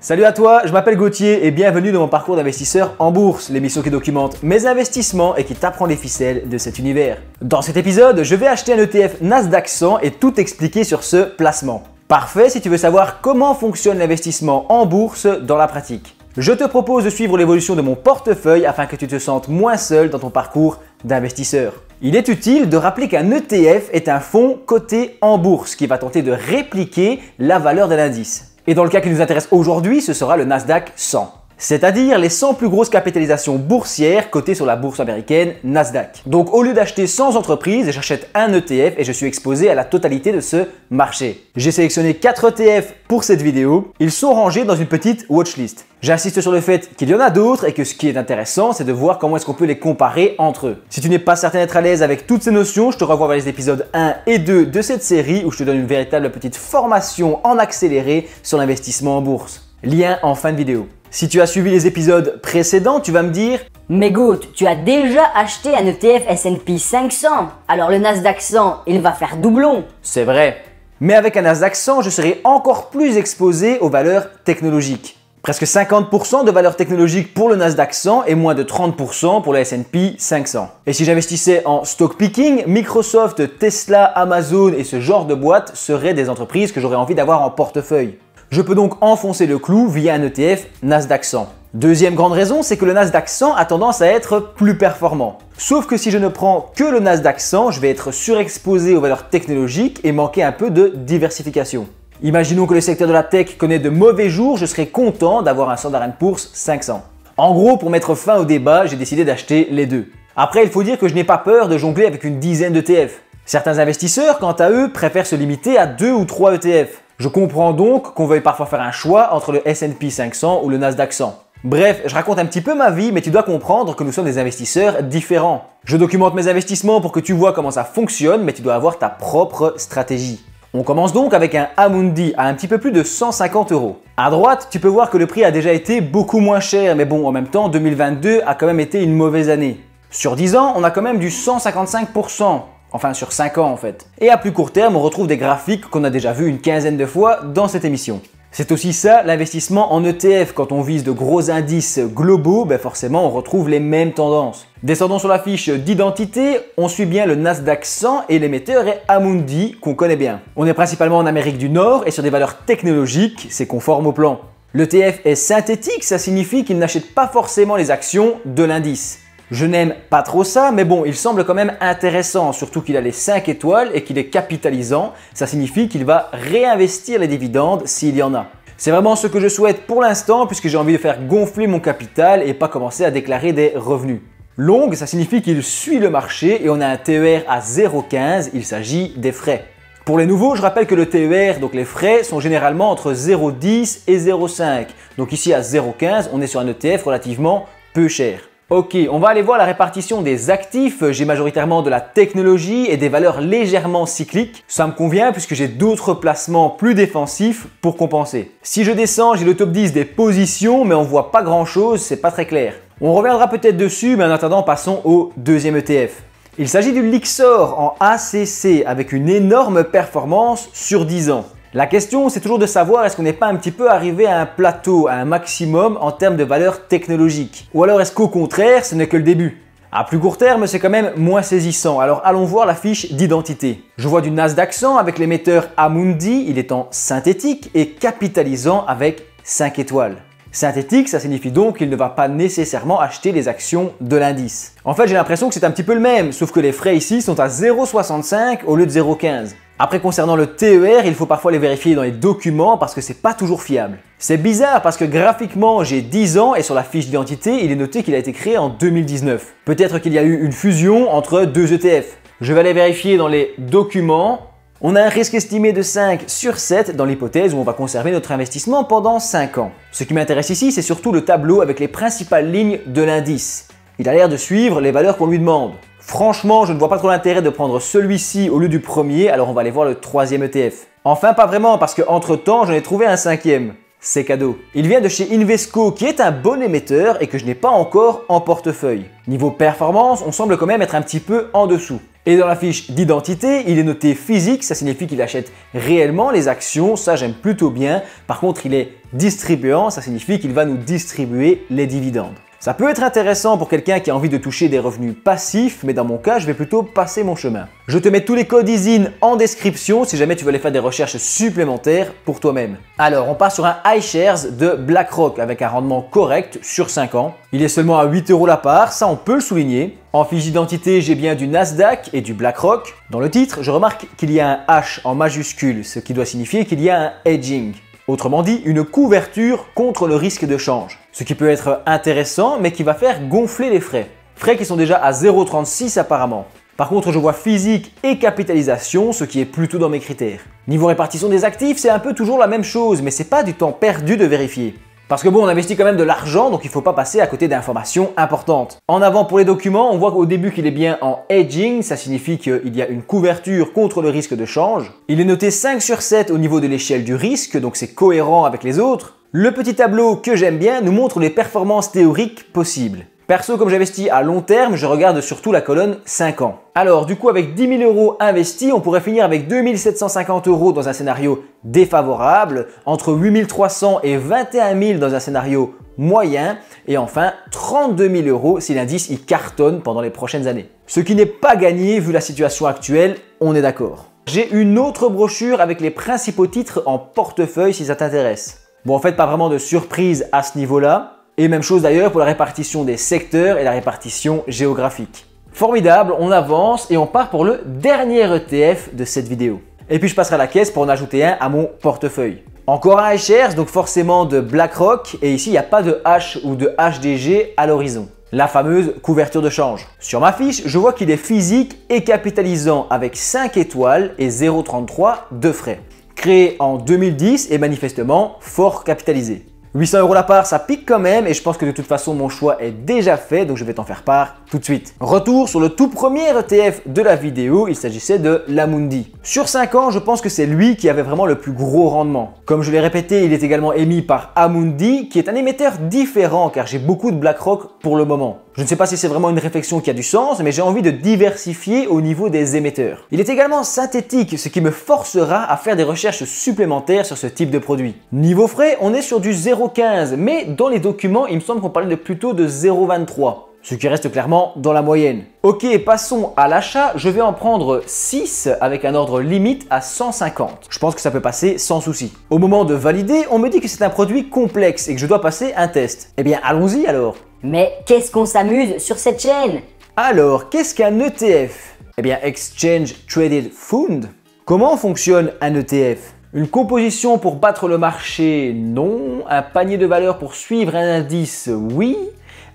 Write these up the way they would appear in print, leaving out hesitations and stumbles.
Salut à toi, je m'appelle Gauthier et bienvenue dans mon parcours d'investisseur en bourse, l'émission qui documente mes investissements et qui t'apprend les ficelles de cet univers. Dans cet épisode, je vais acheter un ETF Nasdaq 100 et tout expliquer sur ce placement. Parfait si tu veux savoir comment fonctionne l'investissement en bourse dans la pratique. Je te propose de suivre l'évolution de mon portefeuille afin que tu te sentes moins seul dans ton parcours d'investisseur. Il est utile de rappeler qu'un ETF est un fonds coté en bourse qui va tenter de répliquer la valeur de l'indice. Et dans le cas qui nous intéresse aujourd'hui, ce sera le Nasdaq 100. C'est-à-dire les 100 plus grosses capitalisations boursières cotées sur la bourse américaine Nasdaq. Donc au lieu d'acheter 100 entreprises, j'achète un ETF et je suis exposé à la totalité de ce marché. J'ai sélectionné 4 ETF pour cette vidéo. Ils sont rangés dans une petite watchlist. J'insiste sur le fait qu'il y en a d'autres et que ce qui est intéressant, c'est de voir comment est-ce qu'on peut les comparer entre eux. Si tu n'es pas certain d'être à l'aise avec toutes ces notions, je te renvoie vers les épisodes 1 et 2 de cette série où je te donne une véritable petite formation en accéléré sur l'investissement en bourse. Lien en fin de vidéo. Si tu as suivi les épisodes précédents, tu vas me dire « Mais Gaut, tu as déjà acheté un ETF S&P 500, alors le Nasdaq 100, il va faire doublon !» C'est vrai. Mais avec un Nasdaq 100, je serai encore plus exposé aux valeurs technologiques. Presque 50% de valeurs technologiques pour le Nasdaq 100 et moins de 30% pour le S&P 500. Et si j'investissais en stock picking, Microsoft, Tesla, Amazon et ce genre de boîtes seraient des entreprises que j'aurais envie d'avoir en portefeuille. Je peux donc enfoncer le clou via un ETF Nasdaq 100. Deuxième grande raison, c'est que le Nasdaq 100 a tendance à être plus performant. Sauf que si je ne prends que le Nasdaq 100, je vais être surexposé aux valeurs technologiques et manquer un peu de diversification. Imaginons que le secteur de la tech connaît de mauvais jours, je serais content d'avoir un Standard & Poor's 500. En gros, pour mettre fin au débat, j'ai décidé d'acheter les deux. Après, il faut dire que je n'ai pas peur de jongler avec une dizaine d'ETF. Certains investisseurs, quant à eux, préfèrent se limiter à 2 ou 3 ETF. Je comprends donc qu'on veuille parfois faire un choix entre le S&P 500 ou le Nasdaq 100. Bref, je raconte un petit peu ma vie, mais tu dois comprendre que nous sommes des investisseurs différents. Je documente mes investissements pour que tu vois comment ça fonctionne, mais tu dois avoir ta propre stratégie. On commence donc avec un Amundi à un petit peu plus de 150 €. À droite, tu peux voir que le prix a déjà été beaucoup moins cher, mais bon, en même temps, 2022 a quand même été une mauvaise année. Sur 10 ans, on a quand même du 155%. Enfin, sur 5 ans en fait. Et à plus court terme, on retrouve des graphiques qu'on a déjà vus une quinzaine de fois dans cette émission. C'est aussi ça l'investissement en ETF. Quand on vise de gros indices globaux, forcément on retrouve les mêmes tendances. Descendons sur la fiche d'identité, on suit bien le Nasdaq 100 et l'émetteur est Amundi qu'on connaît bien. On est principalement en Amérique du Nord et sur des valeurs technologiques, c'est conforme au plan. L'ETF est synthétique, ça signifie qu'il n'achète pas forcément les actions de l'indice. Je n'aime pas trop ça, mais bon, il semble quand même intéressant, surtout qu'il a les 5 étoiles et qu'il est capitalisant. Ça signifie qu'il va réinvestir les dividendes s'il y en a. C'est vraiment ce que je souhaite pour l'instant puisque j'ai envie de faire gonfler mon capital et pas commencer à déclarer des revenus. Long, ça signifie qu'il suit le marché et on a un TER à 0,15, il s'agit des frais. Pour les nouveaux, je rappelle que le TER, donc les frais, sont généralement entre 0,10 et 0,5. Donc ici à 0,15, on est sur un ETF relativement peu cher. Ok, on va aller voir la répartition des actifs. J'ai majoritairement de la technologie et des valeurs légèrement cycliques. Ça me convient puisque j'ai d'autres placements plus défensifs pour compenser. Si je descends, j'ai le top 10 des positions, mais on voit pas grand chose, c'est pas très clair. On reviendra peut-être dessus, mais en attendant, passons au deuxième ETF. Il s'agit du Lyxor en ACC avec une énorme performance sur 10 ans. La question, c'est toujours de savoir est-ce qu'on n'est pas un petit peu arrivé à un plateau, à un maximum en termes de valeur technologique. Ou alors est-ce qu'au contraire, ce n'est que le début. À plus court terme, c'est quand même moins saisissant. Alors allons voir la fiche d'identité. Je vois du Nasdaq 100 avec l'émetteur Amundi, il est en synthétique et capitalisant avec 5 étoiles. Synthétique, ça signifie donc qu'il ne va pas nécessairement acheter les actions de l'indice. En fait, j'ai l'impression que c'est un petit peu le même, sauf que les frais ici sont à 0,65 au lieu de 0,15. Après, concernant le TER, il faut parfois les vérifier dans les documents parce que c'est pas toujours fiable. C'est bizarre parce que graphiquement, j'ai 10 ans et sur la fiche d'identité, il est noté qu'il a été créé en 2019. Peut-être qu'il y a eu une fusion entre deux ETF. Je vais aller vérifier dans les documents. On a un risque estimé de 5 sur 7 dans l'hypothèse où on va conserver notre investissement pendant 5 ans. Ce qui m'intéresse ici, c'est surtout le tableau avec les principales lignes de l'indice. Il a l'air de suivre les valeurs qu'on lui demande. Franchement, je ne vois pas trop l'intérêt de prendre celui-ci au lieu du premier, alors on va aller voir le troisième ETF. Enfin, pas vraiment, parce qu'entre temps, j'en ai trouvé un cinquième. C'est cadeau. Il vient de chez Invesco, qui est un bon émetteur et que je n'ai pas encore en portefeuille. Niveau performance, on semble quand même être un petit peu en dessous. Et dans la fiche d'identité, il est noté physique, ça signifie qu'il achète réellement les actions, ça j'aime plutôt bien. Par contre, il est distribuant, ça signifie qu'il va nous distribuer les dividendes. Ça peut être intéressant pour quelqu'un qui a envie de toucher des revenus passifs, mais dans mon cas, je vais plutôt passer mon chemin. Je te mets tous les codes ISIN en description si jamais tu veux aller faire des recherches supplémentaires pour toi-même. Alors, on part sur un iShares de BlackRock avec un rendement correct sur 5 ans. Il est seulement à 8 € la part, ça on peut le souligner. En fiche d'identité, j'ai bien du Nasdaq et du BlackRock. Dans le titre, je remarque qu'il y a un H en majuscule, ce qui doit signifier qu'il y a un hedging. Autrement dit, une couverture contre le risque de change. Ce qui peut être intéressant, mais qui va faire gonfler les frais. Frais qui sont déjà à 0,36 apparemment. Par contre, je vois physique et capitalisation, ce qui est plutôt dans mes critères. Niveau répartition des actifs, c'est un peu toujours la même chose, mais c'est pas du temps perdu de vérifier. Parce que bon, on investit quand même de l'argent, donc il ne faut pas passer à côté d'informations importantes. En avant pour les documents, on voit qu'au début qu'il est bien en hedging, ça signifie qu'il y a une couverture contre le risque de change. Il est noté 5 sur 7 au niveau de l'échelle du risque, donc c'est cohérent avec les autres. Le petit tableau que j'aime bien nous montre les performances théoriques possibles. Perso, comme j'investis à long terme, je regarde surtout la colonne 5 ans. Alors du coup, avec 10 000 € investis, on pourrait finir avec 2 750 € dans un scénario défavorable, entre 8 300 et 21 000 dans un scénario moyen, et enfin 32 000 € si l'indice y cartonne pendant les prochaines années. Ce qui n'est pas gagné vu la situation actuelle, on est d'accord. J'ai une autre brochure avec les principaux titres en portefeuille si ça t'intéresse. Bon, en fait, pas vraiment de surprise à ce niveau-là. Et même chose d'ailleurs pour la répartition des secteurs et la répartition géographique. Formidable, on avance et on part pour le dernier ETF de cette vidéo. Et puis je passerai à la caisse pour en ajouter un à mon portefeuille. Encore un iShares, donc forcément de BlackRock, et ici il n'y a pas de H ou de HDG à l'horizon. La fameuse couverture de change. Sur ma fiche, je vois qu'il est physique et capitalisant avec 5 étoiles et 0,33 de frais. Créé en 2010 et manifestement fort capitalisé. 800 € la part, ça pique quand même et je pense que de toute façon mon choix est déjà fait, donc je vais t'en faire part tout de suite. Retour sur le tout premier ETF de la vidéo, il s'agissait de l'Amundi. Sur 5 ans, je pense que c'est lui qui avait vraiment le plus gros rendement. Comme je l'ai répété, il est également émis par Amundi, qui est un émetteur différent car j'ai beaucoup de BlackRock pour le moment. Je ne sais pas si c'est vraiment une réflexion qui a du sens, mais j'ai envie de diversifier au niveau des émetteurs. Il est également synthétique, ce qui me forcera à faire des recherches supplémentaires sur ce type de produit. Niveau frais, on est sur du 0,15, mais dans les documents, il me semble qu'on parlait plutôt de 0,23. Ce qui reste clairement dans la moyenne. Ok, passons à l'achat. Je vais en prendre 6 avec un ordre limite à 150. Je pense que ça peut passer sans souci. Au moment de valider, on me dit que c'est un produit complexe et que je dois passer un test. Eh bien, allons-y alors. Mais qu'est-ce qu'on s'amuse sur cette chaîne? Alors, qu'est-ce qu'un ETF? Eh bien, Exchange Traded Fund. Comment fonctionne un ETF? Une composition pour battre le marché? Non. Un panier de valeurs pour suivre un indice? Oui.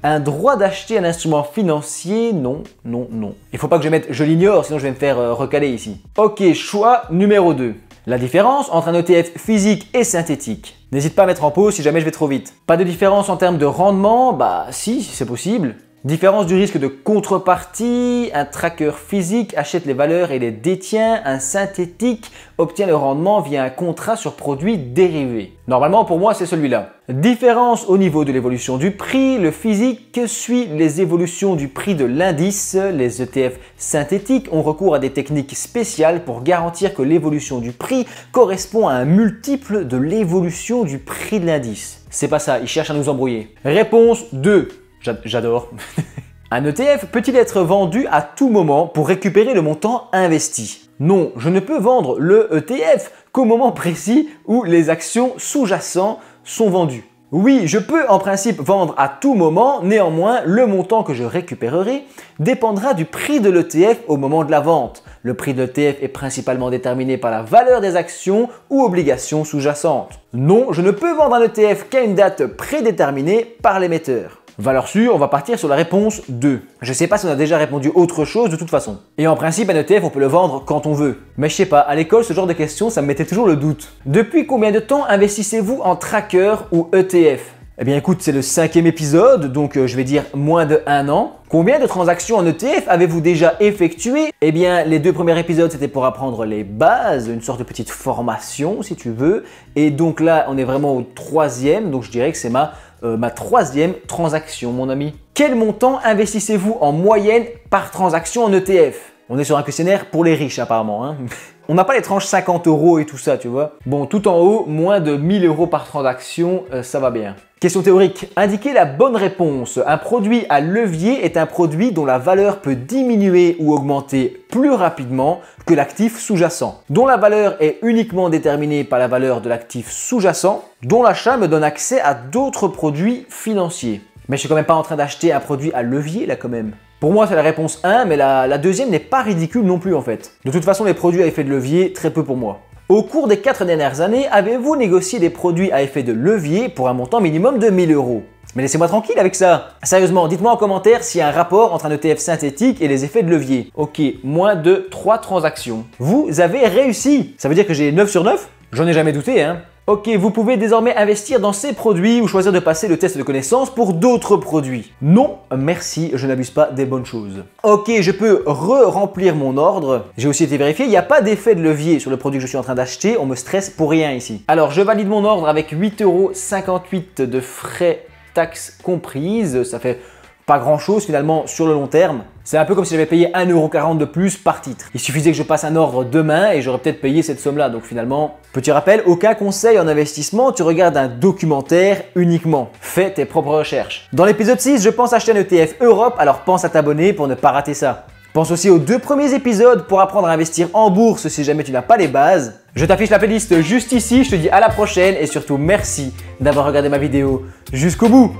Un droit d'acheter un instrument financier? Non, non, non. Il faut pas que je mette je l'ignore, sinon je vais me faire recaler ici. Ok, choix numéro 2. La différence entre un ETF physique et synthétique. N'hésite pas à mettre en pause si jamais je vais trop vite. Pas de différence en termes de rendement? Bah si, c'est possible. Différence du risque de contrepartie, un tracker physique achète les valeurs et les détient, un synthétique obtient le rendement via un contrat sur produits dérivés. Normalement pour moi c'est celui-là. Différence au niveau de l'évolution du prix, le physique suit les évolutions du prix de l'indice, les ETF synthétiques ont recours à des techniques spéciales pour garantir que l'évolution du prix correspond à un multiple de l'évolution du prix de l'indice. C'est pas ça, ils cherchent à nous embrouiller. Réponse 2. J'adore. Un ETF peut-il être vendu à tout moment pour récupérer le montant investi? Non, je ne peux vendre le ETF qu'au moment précis où les actions sous-jacentes sont vendues. Oui, je peux en principe vendre à tout moment, néanmoins, le montant que je récupérerai dépendra du prix de l'ETF au moment de la vente. Le prix de l'ETF est principalement déterminé par la valeur des actions ou obligations sous-jacentes. Non, je ne peux vendre un ETF qu'à une date prédéterminée par l'émetteur. Valeur sûre, on va partir sur la réponse 2. Je sais pas si on a déjà répondu autre chose de toute façon. Et en principe, un ETF, on peut le vendre quand on veut. Mais je sais pas, à l'école, ce genre de questions, ça me mettait toujours le doute. Depuis combien de temps investissez-vous en tracker ou ETF? Eh bien écoute, c'est le 5e épisode, donc je vais dire moins de 1 an. Combien de transactions en ETF avez-vous déjà effectuées? Eh bien, les 2 premiers épisodes, c'était pour apprendre les bases, une sorte de petite formation si tu veux. Et donc là, on est vraiment au 3e, donc je dirais que c'est ma 3e transaction, mon ami. Quel montant investissez-vous en moyenne par transaction en ETF? On est sur un questionnaire pour les riches apparemment, hein. On n'a pas les tranches 50 € et tout ça, tu vois. Bon, tout en haut, moins de 1000 € par transaction, ça va bien. Question théorique. Indiquez la bonne réponse. Un produit à levier est un produit dont la valeur peut diminuer ou augmenter plus rapidement que l'actif sous-jacent, dont la valeur est uniquement déterminée par la valeur de l'actif sous-jacent, dont l'achat me donne accès à d'autres produits financiers. Mais je suis quand même pas en train d'acheter un produit à levier là quand même. Pour moi, c'est la réponse 1, mais la deuxième n'est pas ridicule non plus en fait. De toute façon, les produits à effet de levier, très peu pour moi. Au cours des 4 dernières années, avez-vous négocié des produits à effet de levier pour un montant minimum de 1000 €? Mais laissez-moi tranquille avec ça. Sérieusement, dites-moi en commentaire s'il y a un rapport entre un ETF synthétique et les effets de levier. Ok, moins de 3 transactions. Vous avez réussi. Ça veut dire que j'ai 9 sur 9? J'en ai jamais douté, hein. Ok, vous pouvez désormais investir dans ces produits ou choisir de passer le test de connaissance pour d'autres produits. Non, merci, je n'abuse pas des bonnes choses. Ok, je peux re-remplir mon ordre. J'ai aussi été vérifié, il n'y a pas d'effet de levier sur le produit que je suis en train d'acheter, on me stresse pour rien ici. Alors, je valide mon ordre avec 8,58 € de frais taxes comprises, ça fait pas grand chose finalement sur le long terme. C'est un peu comme si j'avais payé 1,40 € de plus par titre. Il suffisait que je passe un ordre demain et j'aurais peut-être payé cette somme-là. Donc finalement, petit rappel, aucun conseil en investissement, tu regardes un documentaire uniquement. Fais tes propres recherches. Dans l'épisode 6, je pense acheter un ETF Europe, alors pense à t'abonner pour ne pas rater ça. Pense aussi aux 2 premiers épisodes pour apprendre à investir en bourse si jamais tu n'as pas les bases. Je t'affiche la playlist juste ici, je te dis à la prochaine et surtout merci d'avoir regardé ma vidéo jusqu'au bout.